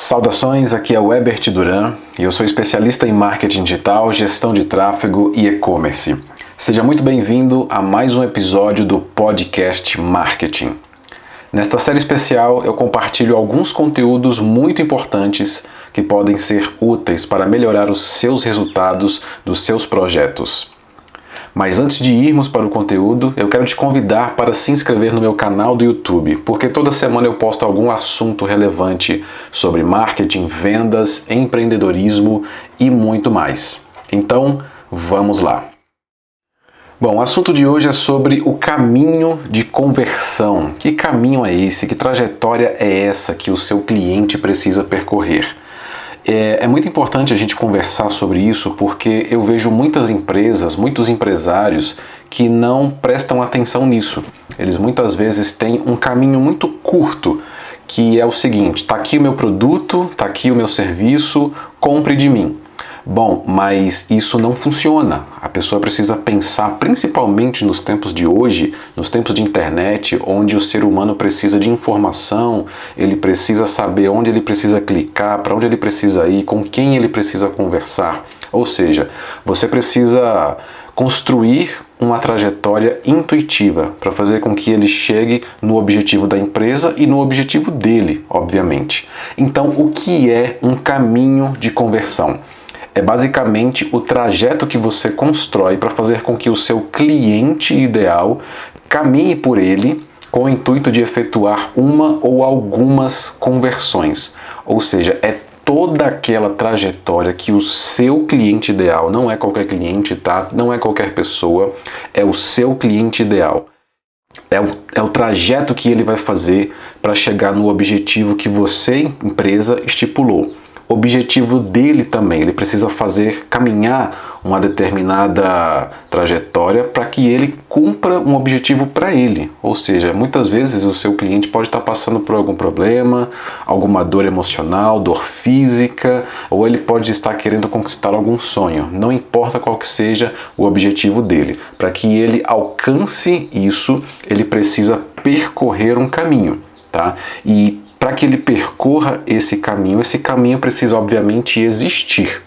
Saudações, aqui é o Ebert Duran e eu sou especialista em marketing digital, gestão de tráfego e e-commerce. Seja muito bem-vindo a mais um episódio do podcast Marketing. Nesta série especial eu compartilho alguns conteúdos muito importantes que podem ser úteis para melhorar os seus resultados dos seus projetos. Mas antes de irmos para o conteúdo, eu quero te convidar para se inscrever no meu canal do YouTube, porque toda semana eu posto algum assunto relevante sobre marketing, vendas, empreendedorismo e muito mais. Então, vamos lá! Bom, o assunto de hoje é sobre o caminho de conversão. Que caminho é esse? Que trajetória é essa que o seu cliente precisa percorrer? É muito importante a gente conversar sobre isso porque eu vejo muitas empresas, muitos empresários que não prestam atenção nisso. Eles muitas vezes têm um caminho muito curto, que é o seguinte: tá aqui o meu produto, tá aqui o meu serviço, compre de mim. Bom, mas isso não funciona. A pessoa precisa pensar, principalmente nos tempos de hoje, nos tempos de internet, onde o ser humano precisa de informação, ele precisa saber onde ele precisa clicar, para onde ele precisa ir, com quem ele precisa conversar. Ou seja, você precisa construir uma trajetória intuitiva para fazer com que ele chegue no objetivo da empresa e no objetivo dele, obviamente. Então, o que é um caminho de conversão? É basicamente o trajeto que você constrói para fazer com que o seu cliente ideal caminhe por ele com o intuito de efetuar uma ou algumas conversões. Ou seja, é toda aquela trajetória que o seu cliente ideal, não é qualquer cliente, tá? Não é qualquer pessoa, é o seu cliente ideal. É o trajeto que ele vai fazer para chegar no objetivo que você, empresa, estipulou. O objetivo dele também, ele precisa caminhar uma determinada trajetória para que ele cumpra um objetivo para ele. Ou seja, muitas vezes o seu cliente pode estar passando por algum problema, alguma dor emocional, dor física, ou ele pode estar querendo conquistar algum sonho. Não importa qual que seja o objetivo dele. Para que ele alcance isso, ele precisa percorrer um caminho, tá? E para que ele percorra esse caminho precisa obviamente existir.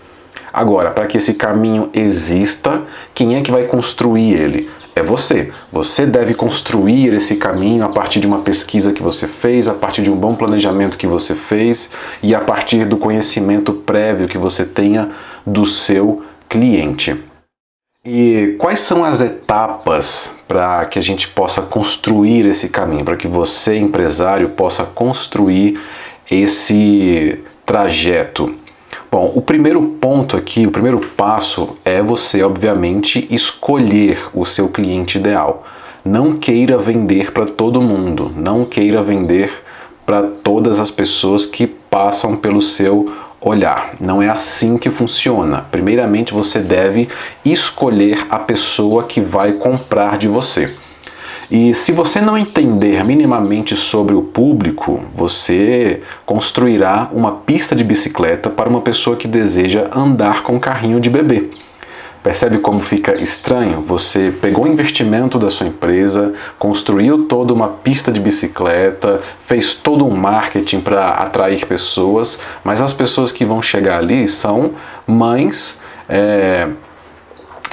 Agora, para que esse caminho exista, quem é que vai construir ele? É você. Você deve construir esse caminho a partir de uma pesquisa que você fez, a partir de um bom planejamento que você fez e a partir do conhecimento prévio que você tenha do seu cliente. E quais são as etapas para que a gente possa construir esse caminho, para que você, empresário, possa construir esse trajeto? Bom, o primeiro ponto aqui, o primeiro passo é você, obviamente, escolher o seu cliente ideal. Não queira vender para todo mundo, não queira vender para todas as pessoas que passam pelo seu olhar. Não é assim que funciona. Primeiramente, você deve escolher a pessoa que vai comprar de você. E se você não entender minimamente sobre o público, você construirá uma pista de bicicleta para uma pessoa que deseja andar com carrinho de bebê. Percebe como fica estranho? Você pegou o investimento da sua empresa, construiu toda uma pista de bicicleta, fez todo um marketing para atrair pessoas, mas as pessoas que vão chegar ali são mães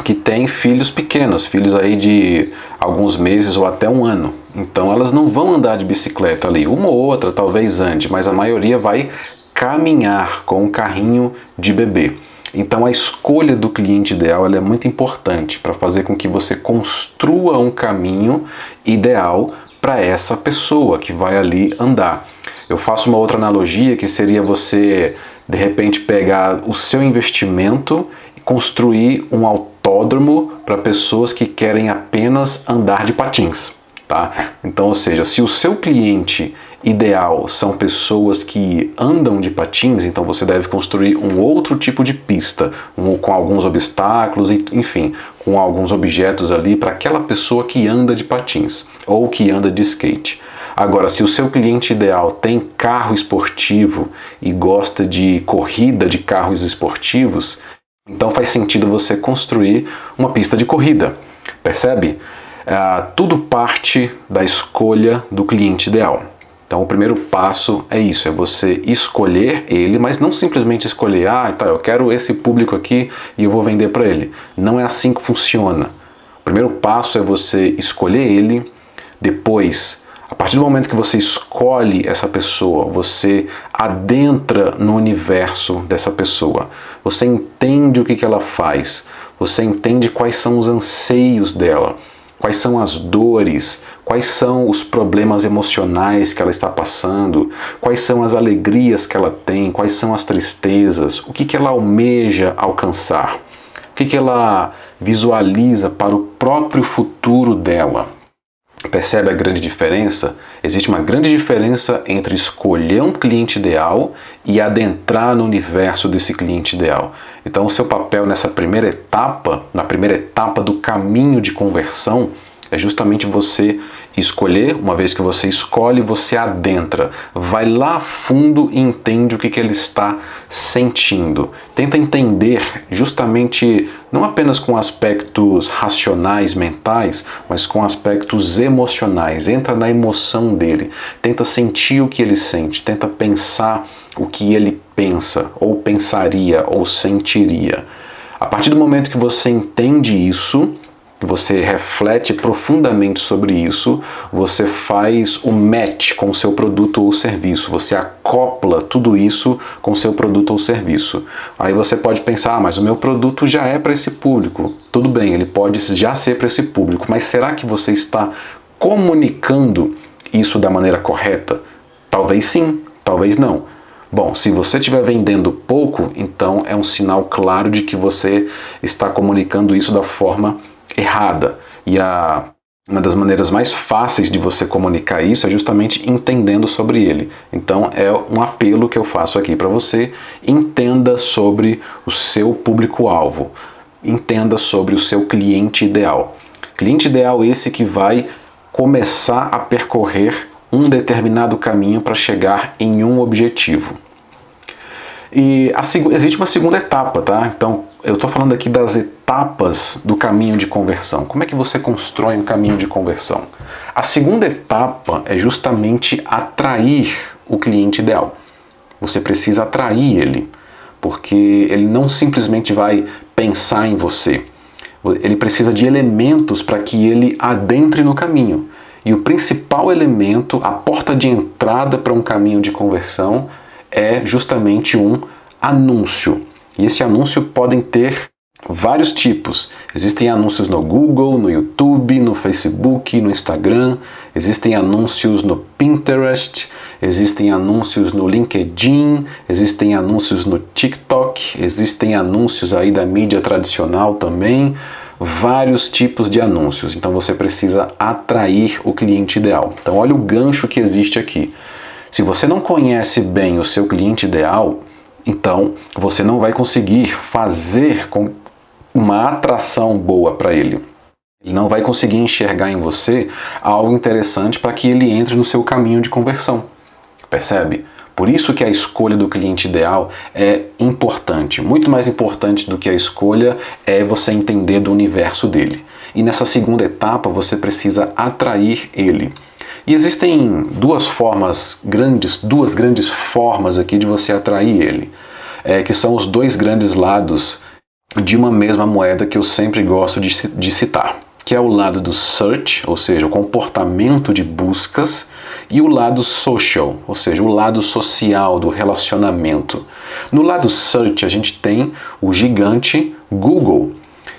que têm filhos pequenos, filhos aí de alguns meses ou até um ano. Então elas não vão andar de bicicleta ali, uma ou outra talvez ande, mas a maioria vai caminhar com um carrinho de bebê. Então a escolha do cliente ideal ela é muito importante para fazer com que você construa um caminho ideal para essa pessoa que vai ali andar. Eu faço uma outra analogia que seria você, de repente, pegar o seu investimento e construir um autódromo para pessoas que querem apenas andar de patins. Tá? Então, ou seja, se o seu cliente ideal são pessoas que andam de patins, então você deve construir um outro tipo de pista, com alguns obstáculos, enfim, com alguns objetos ali para aquela pessoa que anda de patins ou que anda de skate. Agora, se o seu cliente ideal tem carro esportivo e gosta de corrida de carros esportivos, então faz sentido você construir uma pista de corrida, percebe? Tudo parte da escolha do cliente ideal. Então o primeiro passo é isso, é você escolher ele, mas não simplesmente escolher, eu quero esse público aqui e eu vou vender para ele. Não é assim que funciona. O primeiro passo é você escolher ele, depois, a partir do momento que você escolhe essa pessoa, você adentra no universo dessa pessoa. Você entende o que ela faz, você entende quais são os anseios dela, quais são as dores, quais são os problemas emocionais que ela está passando, quais são as alegrias que ela tem, quais são as tristezas, o que ela almeja alcançar, o que ela visualiza para o próprio futuro dela. Percebe a grande diferença? Existe uma grande diferença entre escolher um cliente ideal e adentrar no universo desse cliente ideal. Então o seu papel nessa primeira etapa, na primeira etapa do caminho de conversão, é justamente você escolher. Uma vez que você escolhe, você adentra, vai lá a fundo e entende o que ele está sentindo. Tenta entender justamente, não apenas com aspectos racionais, mentais, mas com aspectos emocionais. Entra na emoção dele, tenta sentir o que ele sente, tenta pensar o que ele pensa, ou pensaria, ou sentiria. A partir do momento que você entende isso, você reflete profundamente sobre isso, você faz o match com o seu produto ou serviço, você acopla tudo isso com o seu produto ou serviço. Aí você pode pensar, mas o meu produto já é para esse público. Tudo bem, ele pode já ser para esse público, mas será que você está comunicando isso da maneira correta? Talvez sim, talvez não. Bom, se você estiver vendendo pouco, então é um sinal claro de que você está comunicando isso da forma errada. E uma das maneiras mais fáceis de você comunicar isso é justamente entendendo sobre ele. Então é um apelo que eu faço aqui para você: entenda sobre o seu público-alvo, entenda sobre o seu cliente ideal. Cliente ideal esse que vai começar a percorrer um determinado caminho para chegar em um objetivo. E existe uma segunda etapa, tá? Então, eu estou falando aqui das etapas do caminho de conversão. Como é que você constrói um caminho de conversão? A segunda etapa é justamente atrair o cliente ideal. Você precisa atrair ele, porque ele não simplesmente vai pensar em você. Ele precisa de elementos para que ele adentre no caminho. E o principal elemento, a porta de entrada para um caminho de conversão, é justamente um anúncio. E esse anúncio podem ter vários tipos. Existem anúncios no Google, no YouTube, no Facebook, no Instagram. Existem anúncios no Pinterest. Existem anúncios no LinkedIn. Existem anúncios no TikTok. Existem anúncios aí da mídia tradicional também. Vários tipos de anúncios. Então você precisa atrair o cliente ideal. Então olha o gancho que existe aqui. Se você não conhece bem o seu cliente ideal, então você não vai conseguir fazer com uma atração boa para ele. Ele não vai conseguir enxergar em você algo interessante para que ele entre no seu caminho de conversão. Percebe? Por isso que a escolha do cliente ideal é importante. Muito mais importante do que a escolha é você entender do universo dele. E nessa segunda etapa você precisa atrair ele. E existem duas grandes formas aqui de você atrair ele, que são os dois grandes lados de uma mesma moeda que eu sempre gosto de citar, que é o lado do search, ou seja, o comportamento de buscas, e o lado social, ou seja, o lado social do relacionamento. No lado search a gente tem o gigante Google.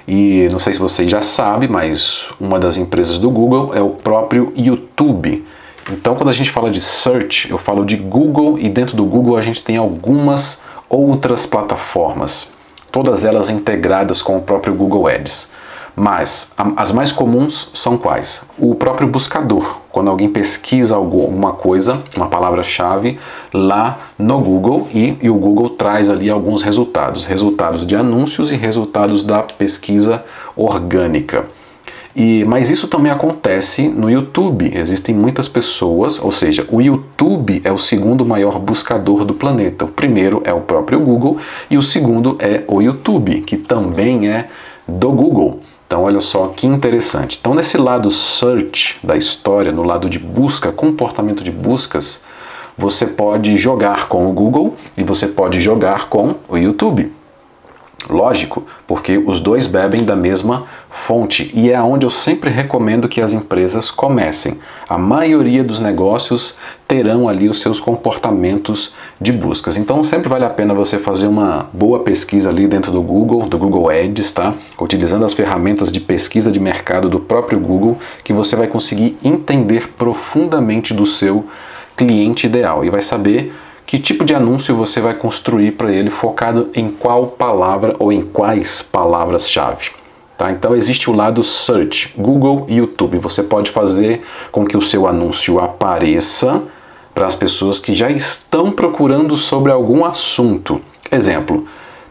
E não sei se vocês já sabem, mas uma das empresas do Google é o próprio YouTube. Então, quando a gente fala de search, eu falo de Google, e dentro do Google a gente tem algumas outras plataformas, todas elas integradas com o próprio Google Ads. Mas as mais comuns são quais? O próprio buscador. Quando alguém pesquisa alguma coisa, uma palavra-chave, lá no Google, e o Google traz ali alguns resultados de anúncios e resultados da pesquisa orgânica. Mas isso também acontece no YouTube. Existem muitas pessoas, ou seja, o YouTube é o segundo maior buscador do planeta. O primeiro é o próprio Google e o segundo é o YouTube, que também é do Google. Então olha só que interessante. Então nesse lado search da história, no lado de busca, comportamento de buscas, você pode jogar com o Google e você pode jogar com o YouTube. Lógico, porque os dois bebem da mesma fonte e é onde eu sempre recomendo que as empresas comecem. A maioria dos negócios terão ali os seus comportamentos de buscas. Então sempre vale a pena você fazer uma boa pesquisa ali dentro do Google Ads, tá? Utilizando as ferramentas de pesquisa de mercado do próprio Google, que você vai conseguir entender profundamente do seu cliente ideal e vai saber que tipo de anúncio você vai construir para ele focado em qual palavra ou em quais palavras-chave. Tá? Então existe o lado search, Google e YouTube. Você pode fazer com que o seu anúncio apareça para as pessoas que já estão procurando sobre algum assunto. Exemplo,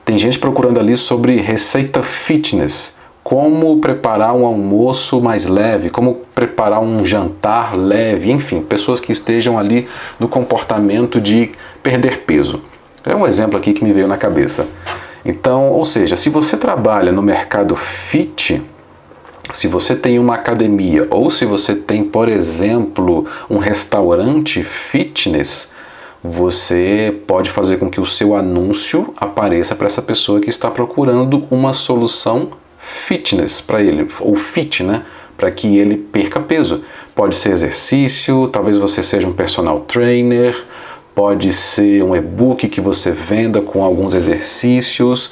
tem gente procurando ali sobre receita fitness, como preparar um almoço mais leve, como preparar um jantar leve, enfim, pessoas que estejam ali no comportamento de perder peso. É um exemplo aqui que me veio na cabeça. Então, ou seja, se você trabalha no mercado fit, se você tem uma academia ou se você tem, por exemplo, um restaurante fitness, você pode fazer com que o seu anúncio apareça para essa pessoa que está procurando uma solução fitness para ele, ou fit, né? Para que ele perca peso. Pode ser exercício, talvez você seja um personal trainer, pode ser um e-book que você venda com alguns exercícios,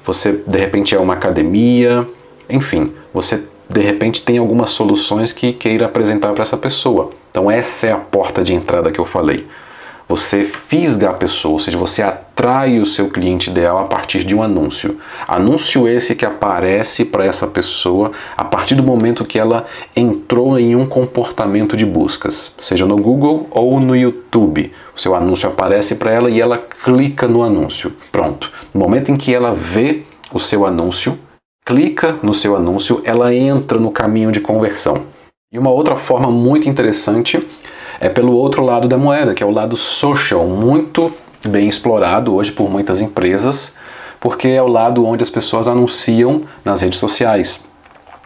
você de repente é uma academia, enfim, você de repente tem algumas soluções que queira apresentar para essa pessoa. Então essa é a porta de entrada que eu falei. Você fisga a pessoa, ou seja, você atrai o seu cliente ideal a partir de um anúncio. Anúncio esse que aparece para essa pessoa a partir do momento que ela entrou em um comportamento de buscas, seja no Google ou no YouTube. O seu anúncio aparece para ela e ela clica no anúncio. Pronto. No momento em que ela vê o seu anúncio, clica no seu anúncio, ela entra no caminho de conversão. E uma outra forma muito interessante é pelo outro lado da moeda, que é o lado social, muito bem explorado hoje por muitas empresas, porque é o lado onde as pessoas anunciam nas redes sociais.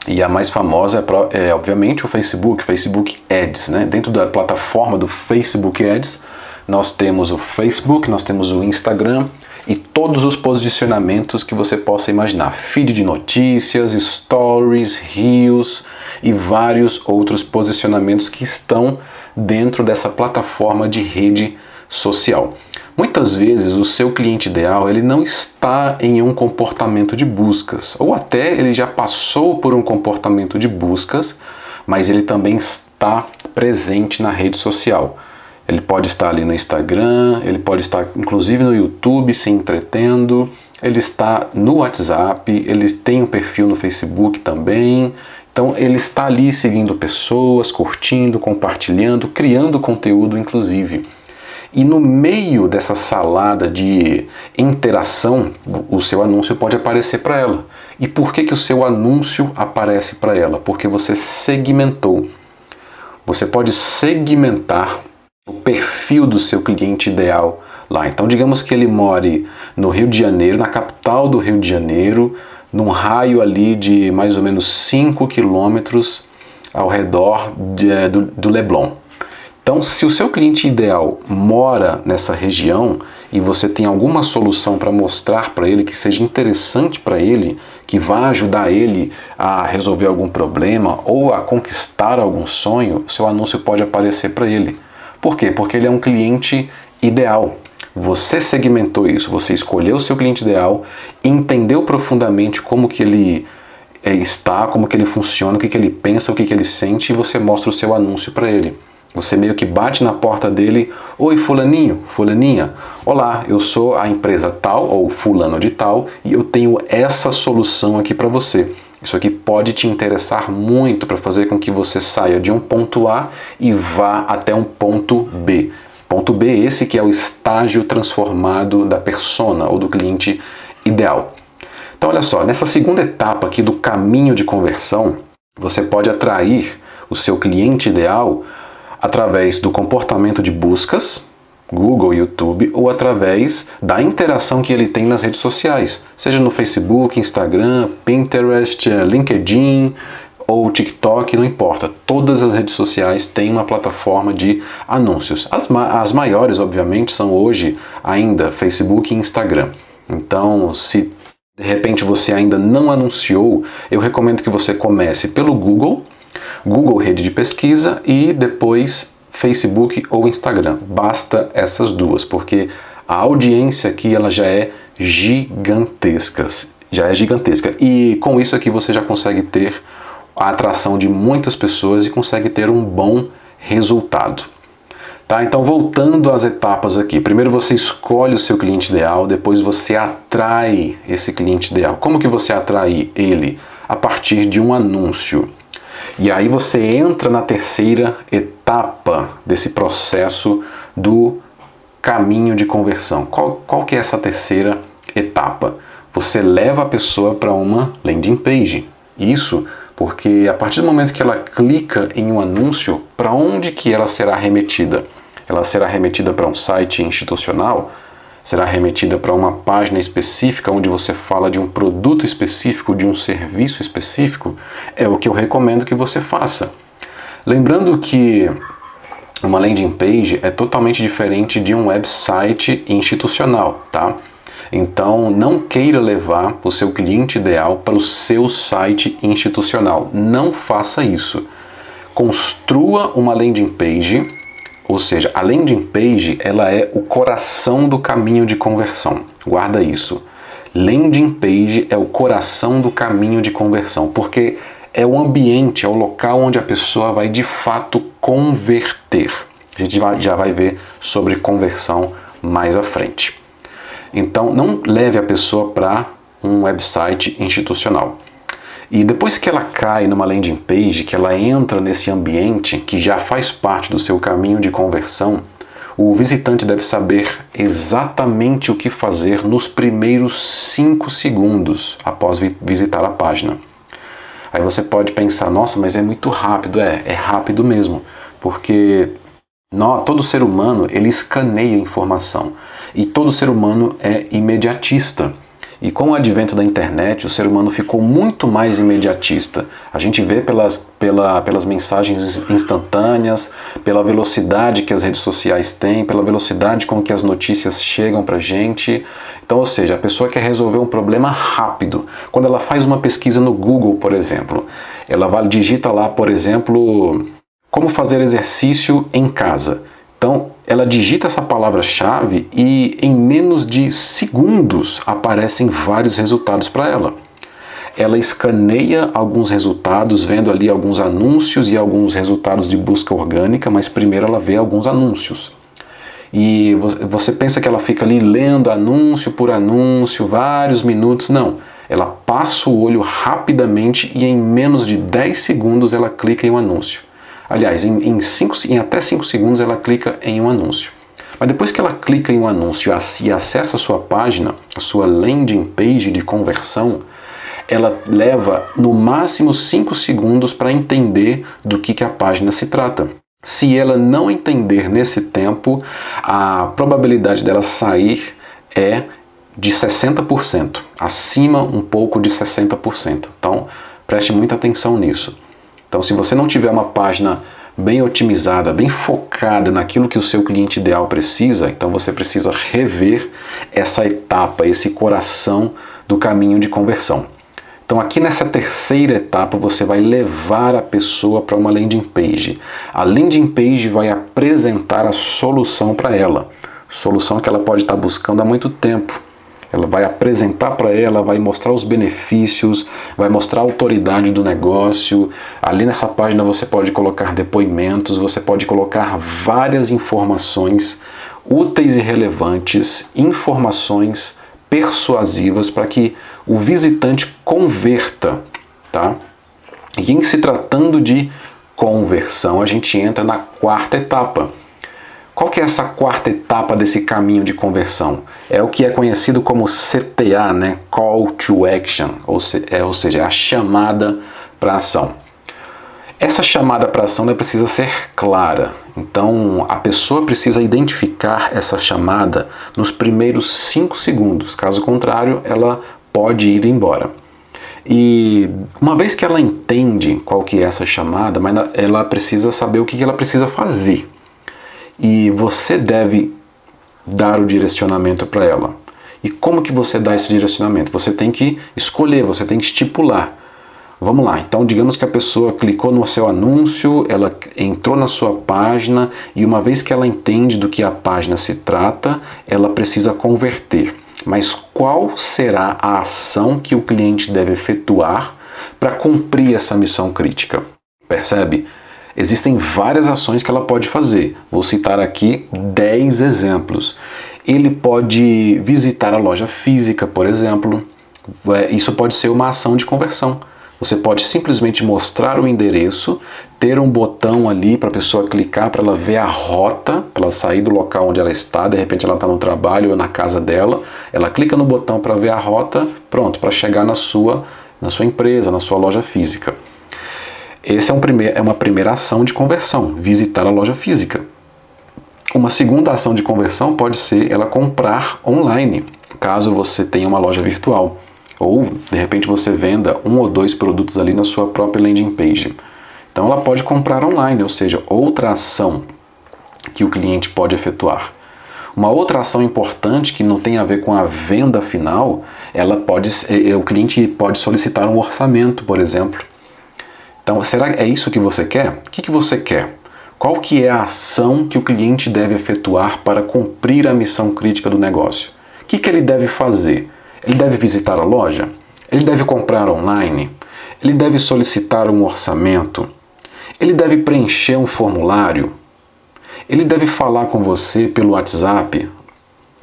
E a mais famosa é obviamente o Facebook Ads, né? Dentro da plataforma do Facebook Ads, nós temos o Facebook, nós temos o Instagram e todos os posicionamentos que você possa imaginar. Feed de notícias, stories, reels e vários outros posicionamentos que estão dentro dessa plataforma de rede social. Muitas vezes o seu cliente ideal ele não está em um comportamento de buscas, ou até ele já passou por um comportamento de buscas, mas ele também está presente na rede social. Ele pode estar ali no Instagram, ele pode estar inclusive no YouTube se entretendo, ele está no WhatsApp, ele tem um perfil no Facebook também. Então ele está ali seguindo pessoas, curtindo, compartilhando, criando conteúdo inclusive. E no meio dessa salada de interação, o seu anúncio pode aparecer para ela. E por que o seu anúncio aparece para ela? Porque você segmentou. Você pode segmentar o perfil do seu cliente ideal lá. Então digamos que ele more no Rio de Janeiro, na capital do Rio de Janeiro, num raio ali de mais ou menos 5 quilômetros ao redor do Leblon. Então, se o seu cliente ideal mora nessa região e você tem alguma solução para mostrar para ele que seja interessante para ele, que vá ajudar ele a resolver algum problema ou a conquistar algum sonho, seu anúncio pode aparecer para ele. Por quê? Porque ele é um cliente ideal. Você segmentou isso, você escolheu o seu cliente ideal, entendeu profundamente como que ele está, como que ele funciona, o que ele pensa, o que ele sente e você mostra o seu anúncio para ele. Você meio que bate na porta dele, oi fulaninho, fulaninha, olá, eu sou a empresa tal ou fulano de tal e eu tenho essa solução aqui para você. Isso aqui pode te interessar muito para fazer com que você saia de um ponto A e vá até um ponto B. Ponto B, esse que é o estágio transformado da persona ou do cliente ideal. Então olha só, nessa segunda etapa aqui do caminho de conversão, você pode atrair o seu cliente ideal através do comportamento de buscas, Google, YouTube, ou através da interação que ele tem nas redes sociais, seja no Facebook, Instagram, Pinterest, LinkedIn ou TikTok, não importa. Todas as redes sociais têm uma plataforma de anúncios. As maiores, obviamente, são hoje ainda Facebook e Instagram. Então, se de repente você ainda não anunciou, eu recomendo que você comece pelo Google rede de pesquisa, e depois Facebook ou Instagram. Basta essas duas, porque a audiência aqui ela já é gigantesca. E com isso aqui você já consegue ter a atração de muitas pessoas e consegue ter um bom resultado. Tá? Então, voltando às etapas aqui. Primeiro você escolhe o seu cliente ideal, depois você atrai esse cliente ideal. Como que você atrai ele? A partir de um anúncio. E aí você entra na terceira etapa desse processo do caminho de conversão. Qual que é essa terceira etapa? Você leva a pessoa para uma landing page. Isso porque a partir do momento que ela clica em um anúncio, para onde que ela será remetida? Ela será remetida para um site institucional? Será remetida para uma página específica onde você fala de um produto específico, de um serviço específico? É o que eu recomendo que você faça. Lembrando que uma landing page é totalmente diferente de um website institucional, tá? Então, não queira levar o seu cliente ideal para o seu site institucional. Não faça isso. Construa uma landing page, ou seja, a landing page ela é o coração do caminho de conversão. Guarda isso. Landing page é o coração do caminho de conversão, porque é o ambiente, é o local onde a pessoa vai de fato converter. A gente já vai ver sobre conversão mais à frente. Então, não leve a pessoa para um website institucional. E depois que ela cai numa landing page, que ela entra nesse ambiente que já faz parte do seu caminho de conversão, o visitante deve saber exatamente o que fazer nos primeiros 5 segundos após visitar a página. Aí você pode pensar, nossa, mas é muito rápido. É rápido mesmo, porque todo ser humano ele escaneia informação. E todo ser humano é imediatista. E com o advento da internet, o ser humano ficou muito mais imediatista. A gente vê pelas mensagens instantâneas, pela velocidade que as redes sociais têm, pela velocidade com que as notícias chegam pra gente. Então, ou seja, a pessoa quer resolver um problema rápido. Quando ela faz uma pesquisa no Google, por exemplo, ela digita lá, por exemplo, como fazer exercício em casa. Então, ela digita essa palavra-chave e em menos de segundos aparecem vários resultados para ela. Ela escaneia alguns resultados, vendo ali alguns anúncios e alguns resultados de busca orgânica, mas primeiro ela vê alguns anúncios. E você pensa que ela fica ali lendo anúncio por anúncio, vários minutos. Não, ela passa o olho rapidamente e em menos de 10 segundos ela clica em um anúncio. Aliás, em até 5 segundos ela clica em um anúncio. Mas depois que ela clica em um anúncio e acessa a sua página, a sua landing page de conversão, ela leva no máximo 5 segundos para entender do que a página se trata. Se ela não entender nesse tempo, a probabilidade dela sair é de 60%, acima um pouco de 60%. Então, preste muita atenção nisso. Então, se você não tiver uma página bem otimizada, bem focada naquilo que o seu cliente ideal precisa, então você precisa rever essa etapa, esse coração do caminho de conversão. Então, aqui nessa terceira etapa, você vai levar a pessoa para uma landing page. A landing page vai apresentar a solução para ela, solução que ela pode estar buscando há muito tempo. Ela vai apresentar para ela, vai mostrar os benefícios, vai mostrar a autoridade do negócio. Ali nessa página você pode colocar depoimentos, você pode colocar várias informações úteis e relevantes, informações persuasivas para que o visitante converta, tá? E em se tratando de conversão, a gente entra na quarta etapa. Qual que é essa quarta etapa desse caminho de conversão? É o que é conhecido como CTA, né? Call to Action, ou seja, a chamada para ação. Essa chamada para ação precisa ser clara, então a pessoa precisa identificar essa chamada nos primeiros 5 segundos, caso contrário ela pode ir embora. E uma vez que ela entende qual que é essa chamada, mas ela precisa saber o que ela precisa fazer. E você deve dar o direcionamento para ela. E como que você dá esse direcionamento? Você tem que escolher, você tem que estipular. Vamos lá, então digamos que a pessoa clicou no seu anúncio, ela entrou na sua página e uma vez que ela entende do que a página se trata, ela precisa converter. Mas qual será a ação que o cliente deve efetuar para cumprir essa missão crítica? Percebe? Existem várias ações que ela pode fazer. Vou citar aqui 10 exemplos. Ele pode visitar a loja física, por exemplo. Isso pode ser uma ação de conversão. Você pode simplesmente mostrar o endereço, ter um botão ali para a pessoa clicar, para ela ver a rota, para ela sair do local onde ela está, de repente ela está no trabalho ou na casa dela, ela clica no botão para ver a rota, pronto, para chegar na sua empresa, na sua loja física. Essa é uma primeira ação de conversão, visitar a loja física. Uma segunda ação de conversão pode ser ela comprar online, caso você tenha uma loja virtual. Ou, de repente, você venda 1 ou 2 produtos ali na sua própria landing page. Então, ela pode comprar online, ou seja, outra ação que o cliente pode efetuar. Uma outra ação importante que não tem a ver com a venda final, o cliente pode solicitar um orçamento, por exemplo. Então, será que é isso que você quer? O que você quer? Qual que é a ação que o cliente deve efetuar para cumprir a missão crítica do negócio? O que ele deve fazer? Ele deve visitar a loja? Ele deve comprar online? Ele deve solicitar um orçamento? Ele deve preencher um formulário? Ele deve falar com você pelo WhatsApp?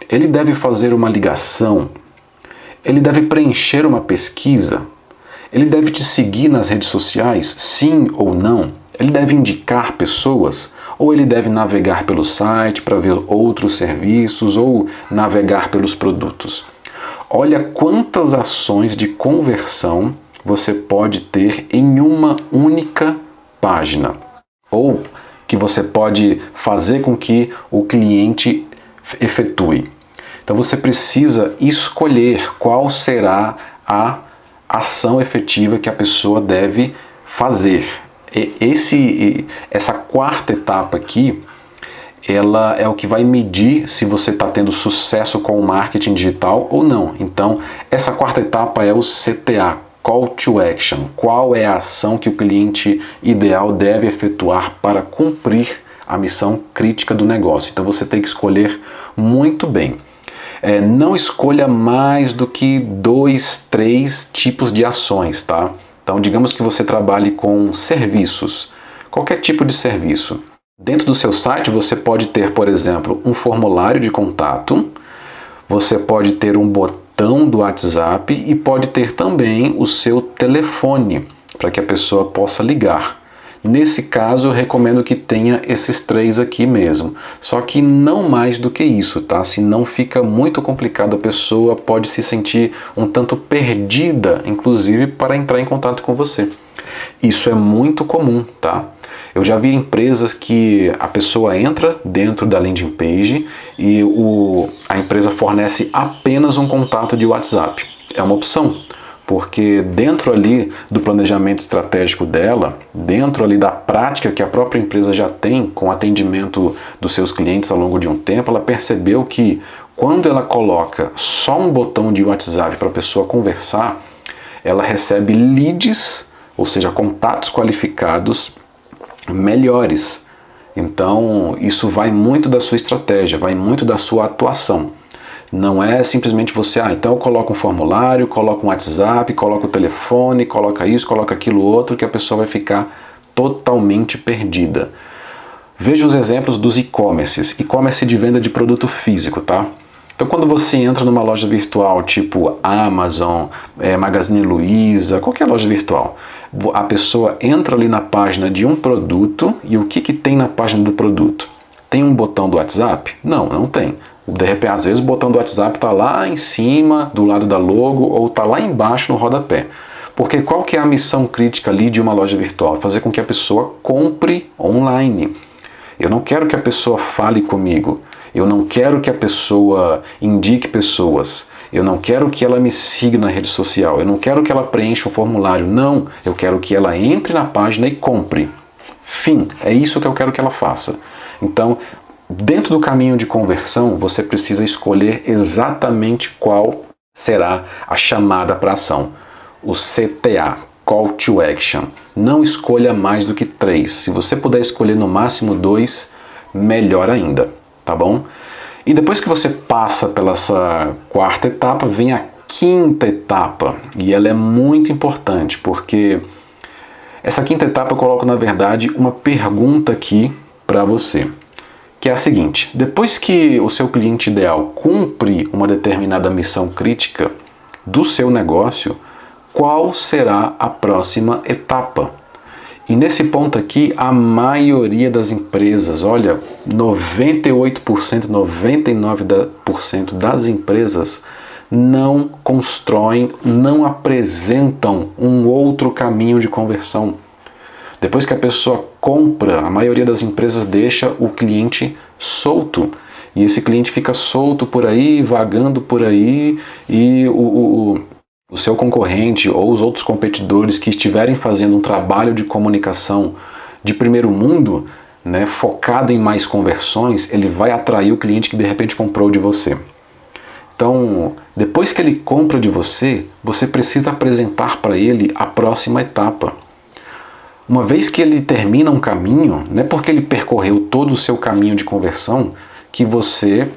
Ele deve fazer uma ligação? Ele deve preencher uma pesquisa? Ele deve te seguir nas redes sociais? Sim ou não? Ele deve indicar pessoas? Ou ele deve navegar pelo site para ver outros serviços ou navegar pelos produtos? Olha quantas ações de conversão você pode ter em uma única página. Ou que você pode fazer com que o cliente efetue. Então você precisa escolher qual será a ação efetiva que a pessoa deve fazer. Essa quarta etapa aqui, ela é o que vai medir se você está tendo sucesso com o marketing digital ou não. Então, essa quarta etapa é o CTA, Call to Action. Qual é a ação que o cliente ideal deve efetuar para cumprir a missão crítica do negócio? Então, você tem que escolher muito bem. Não escolha mais do que 2, 3 tipos de ações, tá? Então, digamos que você trabalhe com serviços, qualquer tipo de serviço. Dentro do seu site você pode ter, por exemplo, um formulário de contato, você pode ter um botão do WhatsApp e pode ter também o seu telefone para que a pessoa possa ligar. Nesse caso eu recomendo que tenha esses 3 aqui mesmo, só que não mais do que isso, tá? Senão fica muito complicado, a pessoa pode se sentir um tanto perdida, inclusive para entrar em contato com você. Isso é muito comum, tá? Eu já vi empresas que a pessoa entra dentro da landing page e a empresa fornece apenas um contato de WhatsApp. É uma opção, porque dentro ali do planejamento estratégico dela, dentro ali da prática que a própria empresa já tem com o atendimento dos seus clientes ao longo de um tempo, ela percebeu que quando ela coloca só um botão de WhatsApp para a pessoa conversar, ela recebe leads, ou seja, contatos qualificados melhores. Então, isso vai muito da sua estratégia, vai muito da sua atuação. Não é simplesmente você, então eu coloco um formulário, coloco um WhatsApp, coloco o telefone, coloca isso, coloca aquilo outro, que a pessoa vai ficar totalmente perdida. Veja os exemplos dos e-commerces. E-commerce de venda de produto físico, tá? Então, quando você entra numa loja virtual, tipo Amazon, Magazine Luiza, qualquer loja virtual, a pessoa entra ali na página de um produto e o que tem na página do produto? Tem um botão do WhatsApp? Não, não tem. De repente, às vezes o botão do WhatsApp está lá em cima, do lado da logo, ou está lá embaixo no rodapé. Porque qual que é a missão crítica ali de uma loja virtual? Fazer com que a pessoa compre online. Eu não quero que a pessoa fale comigo. Eu não quero que a pessoa indique pessoas. Eu não quero que ela me siga na rede social. Eu não quero que ela preencha um formulário. Não, eu quero que ela entre na página e compre. Fim, é isso que eu quero que ela faça. Então, dentro do caminho de conversão, você precisa escolher exatamente qual será a chamada para ação. O CTA, Call to Action. Não escolha mais do que 3. Se você puder escolher no máximo 2, melhor ainda, tá bom? E depois que você passa pela essa quarta etapa, vem a quinta etapa. E ela é muito importante, porque essa quinta etapa eu coloco, na verdade, uma pergunta aqui para você, que é a seguinte: depois que o seu cliente ideal cumpre uma determinada missão crítica do seu negócio, qual será a próxima etapa? E nesse ponto aqui, a maioria das empresas, olha, 98%, 99% das empresas não constroem, não apresentam um outro caminho de conversão. Depois que a pessoa compra, a maioria das empresas deixa o cliente solto. E esse cliente fica solto por aí, vagando por aí, e o seu concorrente ou os outros competidores que estiverem fazendo um trabalho de comunicação de primeiro mundo, né, focado em mais conversões, ele vai atrair o cliente que de repente comprou de você. Então, depois que ele compra de você, você precisa apresentar para ele a próxima etapa. Uma vez que ele termina um caminho, não é porque ele percorreu todo o seu caminho de conversão que você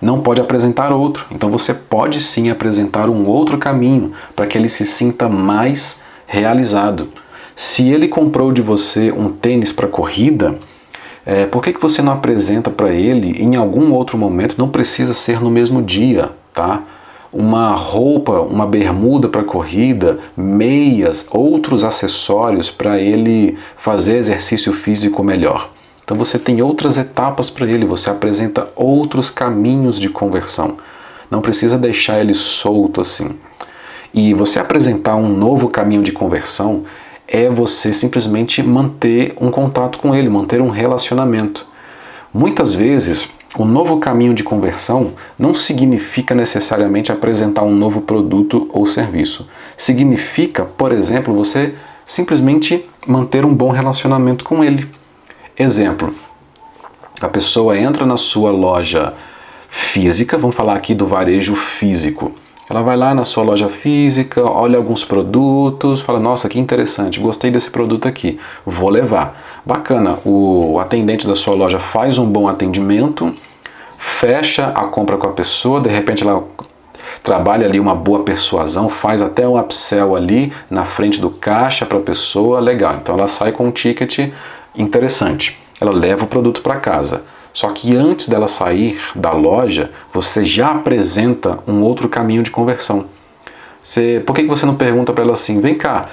não pode apresentar outro. Então você pode sim apresentar um outro caminho para que ele se sinta mais realizado. Se ele comprou de você um tênis para corrida, por que você não apresenta para ele em algum outro momento? Não precisa ser no mesmo dia, tá? Uma roupa, uma bermuda para corrida, meias, outros acessórios para ele fazer exercício físico melhor. Então você tem outras etapas para ele, você apresenta outros caminhos de conversão. Não precisa deixar ele solto assim. E você apresentar um novo caminho de conversão é você simplesmente manter um contato com ele, manter um relacionamento. Muitas vezes, o novo caminho de conversão não significa necessariamente apresentar um novo produto ou serviço. Significa, por exemplo, você simplesmente manter um bom relacionamento com ele. Exemplo, a pessoa entra na sua loja física, vamos falar aqui do varejo físico. Ela vai lá na sua loja física, olha alguns produtos, fala, nossa, que interessante, gostei desse produto aqui, vou levar. Bacana, o atendente da sua loja faz um bom atendimento, fecha a compra com a pessoa, de repente ela trabalha ali uma boa persuasão, faz até um upsell ali na frente do caixa para a pessoa, legal. Então ela sai com um ticket interessante, ela leva o produto para casa. Só que antes dela sair da loja, você já apresenta um outro caminho de conversão. Por que você não pergunta para ela assim, vem cá,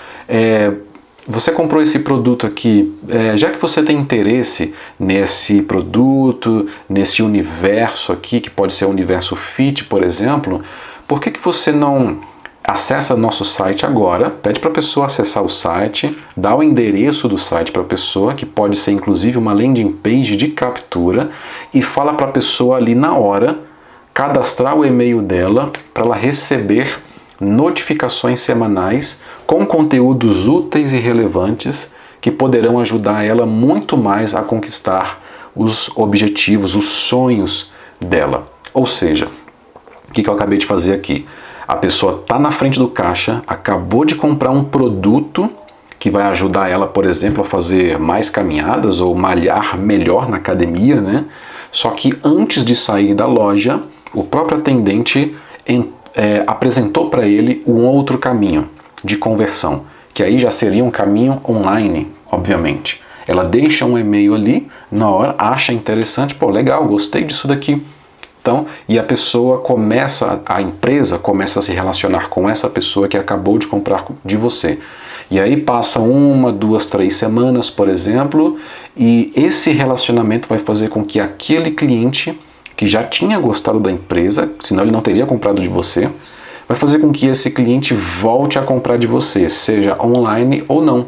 você comprou esse produto aqui, já que você tem interesse nesse produto, nesse universo aqui, que pode ser o universo fit, por exemplo, por que você não acessa nosso site agora, pede para a pessoa acessar o site, dá o endereço do site para a pessoa, que pode ser inclusive uma landing page de captura, e fala para a pessoa ali na hora, cadastrar o e-mail dela para ela receber notificações semanais com conteúdos úteis e relevantes que poderão ajudar ela muito mais a conquistar os objetivos, os sonhos dela. Ou seja, o que eu acabei de fazer aqui? A pessoa está na frente do caixa, acabou de comprar um produto que vai ajudar ela, por exemplo, a fazer mais caminhadas ou malhar melhor na academia, né? Só que antes de sair da loja, o próprio atendente apresentou para ele um outro caminho de conversão, que aí já seria um caminho online, obviamente. Ela deixa um e-mail ali, na hora, acha interessante, pô, legal, gostei disso daqui. Então, e a empresa começa a se relacionar com essa pessoa que acabou de comprar de você. E aí passa 1, 2, 3 semanas, por exemplo, e esse relacionamento vai fazer com que aquele cliente que já tinha gostado da empresa, senão ele não teria comprado de você, vai fazer com que esse cliente volte a comprar de você, seja online ou não.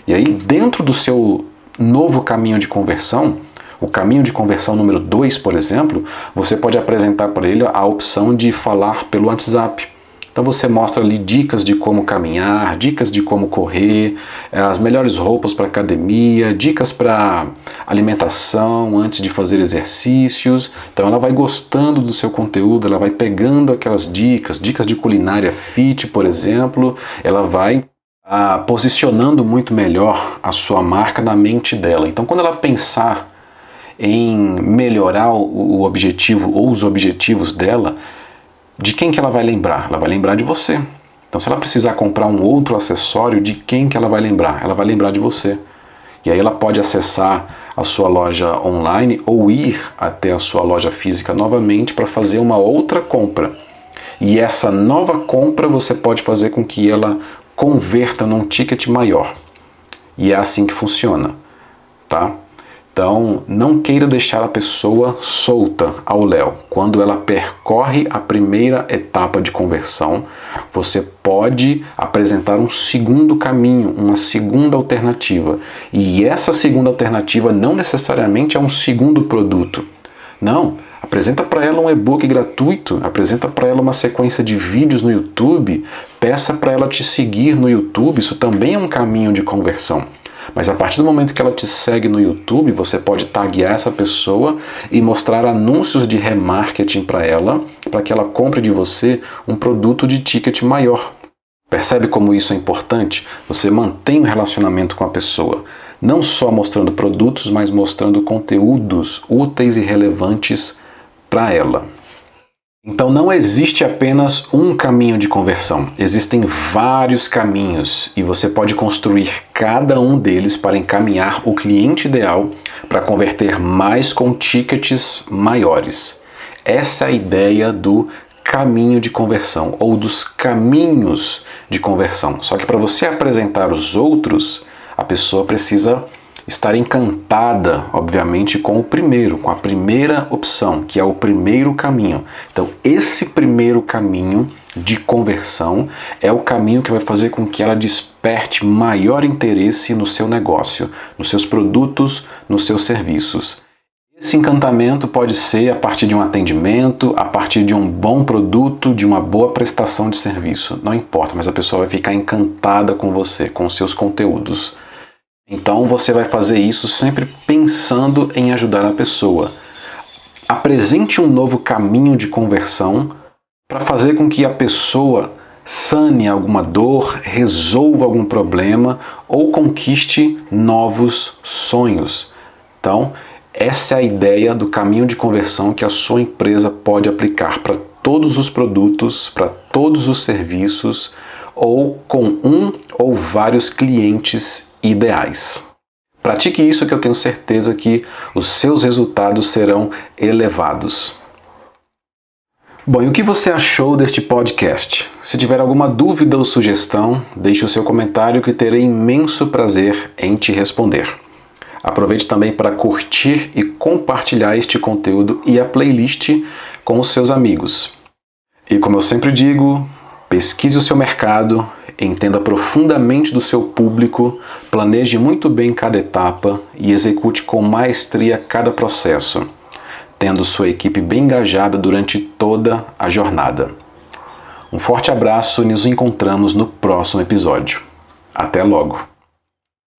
E aí, dentro do seu novo caminho de conversão, o caminho de conversão número 2, por exemplo, você pode apresentar para ele a opção de falar pelo WhatsApp. Então você mostra ali dicas de como caminhar, dicas de como correr, as melhores roupas para academia, dicas para alimentação antes de fazer exercícios. Então ela vai gostando do seu conteúdo, ela vai pegando aquelas dicas de culinária fit, por exemplo, ela vai posicionando muito melhor a sua marca na mente dela. Então quando ela pensar em melhorar o objetivo ou os objetivos dela, de quem que ela vai lembrar? Ela vai lembrar de você. Então se ela precisar comprar um outro acessório, de quem que ela vai lembrar? Ela vai lembrar de você. E aí ela pode acessar a sua loja online ou ir até a sua loja física novamente para fazer uma outra compra. E essa nova compra você pode fazer com que ela converta num ticket maior. E é assim que funciona, tá? Então, não queira deixar a pessoa solta ao léu. Quando ela percorre a primeira etapa de conversão, você pode apresentar um segundo caminho, uma segunda alternativa. E essa segunda alternativa não necessariamente é um segundo produto. Não, apresenta para ela um e-book gratuito, apresenta para ela uma sequência de vídeos no YouTube, peça para ela te seguir no YouTube, isso também é um caminho de conversão. Mas a partir do momento que ela te segue no YouTube, você pode taguear essa pessoa e mostrar anúncios de remarketing para ela, para que ela compre de você um produto de ticket maior. Percebe como isso é importante? Você mantém um relacionamento com a pessoa, não só mostrando produtos, mas mostrando conteúdos úteis e relevantes para ela. Então não existe apenas um caminho de conversão, existem vários caminhos e você pode construir cada um deles para encaminhar o cliente ideal para converter mais com tickets maiores. Essa é a ideia do caminho de conversão ou dos caminhos de conversão. Só que para você apresentar os outros, a pessoa precisa estar encantada, obviamente, com o primeiro, com a primeira opção, que é o primeiro caminho. Então, esse primeiro caminho de conversão é o caminho que vai fazer com que ela desperte maior interesse no seu negócio, nos seus produtos, nos seus serviços. Esse encantamento pode ser a partir de um atendimento, a partir de um bom produto, de uma boa prestação de serviço. Não importa, mas a pessoa vai ficar encantada com você, com os seus conteúdos. Então você vai fazer isso sempre pensando em ajudar a pessoa. Apresente um novo caminho de conversão para fazer com que a pessoa sane alguma dor, resolva algum problema ou conquiste novos sonhos. Então, essa é a ideia do caminho de conversão que a sua empresa pode aplicar para todos os produtos, para todos os serviços ou com um ou vários clientes ideais. Pratique isso que eu tenho certeza que os seus resultados serão elevados. Bom, e o que você achou deste podcast? Se tiver alguma dúvida ou sugestão, deixe o seu comentário que terei imenso prazer em te responder. Aproveite também para curtir e compartilhar este conteúdo e a playlist com os seus amigos. E como eu sempre digo, pesquise o seu mercado, entenda profundamente do seu público, planeje muito bem cada etapa e execute com maestria cada processo, tendo sua equipe bem engajada durante toda a jornada. Um forte abraço e nos encontramos no próximo episódio. Até logo!